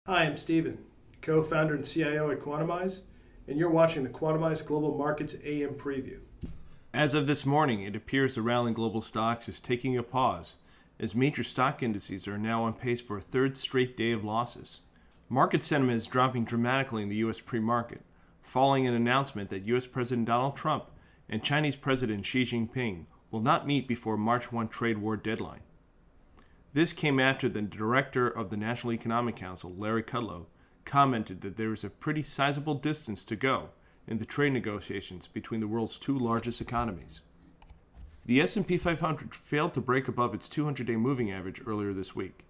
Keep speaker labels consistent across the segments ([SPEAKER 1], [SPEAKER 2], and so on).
[SPEAKER 1] Hi, I'm Steven, co-founder and CIO at Quantamize, and you're watching the Quantamize Global Markets AM Preview.
[SPEAKER 2] As of this morning, it appears the rally in global stocks is taking a pause, as major stock indices are now on pace for a third straight day of losses. Market sentiment is dropping dramatically in the U.S. pre-market, following an announcement that U.S. President Donald Trump and Chinese President Xi Jinping will not meet before March 1 trade war deadline. This came after the director of the National Economic Council, Larry Kudlow, commented that there is a pretty sizable distance to go in the trade negotiations between the world's two largest economies. The S&P 500 failed to break above its 200-day moving average earlier this week,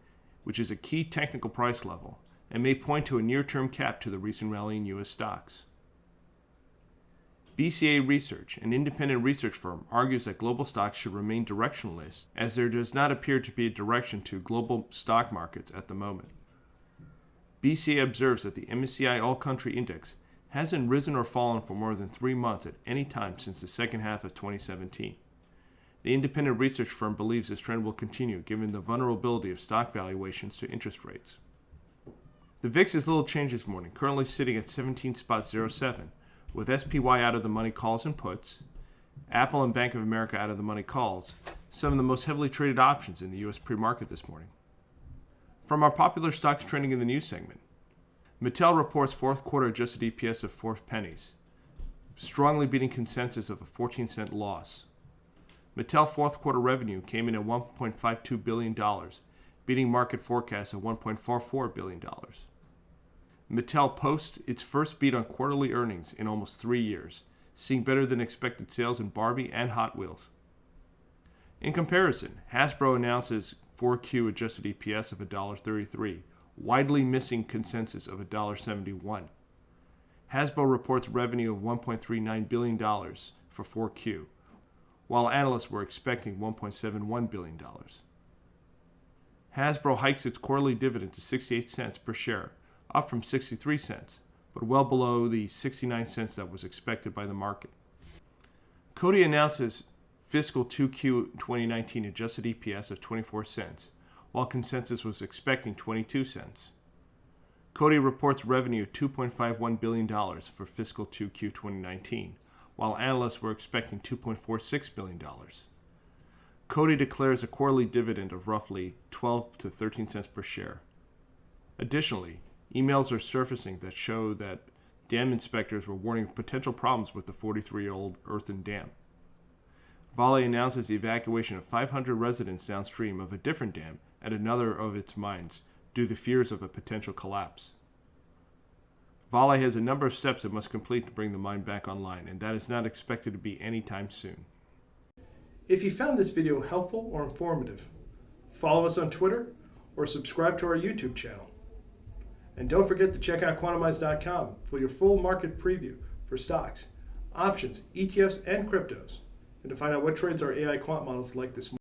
[SPEAKER 2] which is a key technical price level and may point to a near-term cap to the recent rally in U.S. stocks. BCA Research, an independent research firm, argues that global stocks should remain directionless, as there does not appear to be a direction to global stock markets at the moment. BCA observes that the MSCI All-Country Index hasn't risen or fallen for more than 3 months at any time since the second half of 2017. The independent research firm believes this trend will continue given the vulnerability of stock valuations to interest rates. The VIX is little changed this morning, currently sitting at 17.07, with SPY out of the money calls and puts, Apple and Bank of America out of the money calls, some of the most heavily traded options in the U.S. pre-market this morning. From our popular stocks trending in the news segment, Mattel reports fourth quarter adjusted EPS of 4 pennies, strongly beating consensus of a 14-cent loss. Mattel fourth quarter revenue came in at $1.52 billion, beating market forecasts of $1.44 billion. Mattel posts its first beat on quarterly earnings in almost 3 years, seeing better than expected sales in Barbie and Hot Wheels. In comparison, Hasbro announces 4Q adjusted EPS of $1.33, widely missing consensus of $1.71. Hasbro reports revenue of $1.39 billion for 4Q, while analysts were expecting $1.71 billion. Hasbro hikes its quarterly dividend to 68 cents per share, up from 63 cents, but well below the 69 cents that was expected by the market. Coty announces fiscal 2Q 2019 adjusted EPS of 24 cents, while consensus was expecting 22 cents. Coty reports revenue of $2.51 billion for fiscal 2Q 2019, while analysts were expecting $2.46 billion. Coty declares a quarterly dividend of roughly 12 to 13 cents per share. Additionally, emails are surfacing that show that dam inspectors were warning of potential problems with the 43-year-old earthen dam. Vale announces the evacuation of 500 residents downstream of a different dam at another of its mines due to fears of a potential collapse. Vale has a number of steps it must complete to bring the mine back online, and that is not expected to be anytime soon.
[SPEAKER 1] If you found this video helpful or informative, follow us on Twitter or subscribe to our YouTube channel. And don't forget to check out Quantamize.com for your full market preview for stocks, options, ETFs, and cryptos, and to find out what trades our AI quant models like this morning.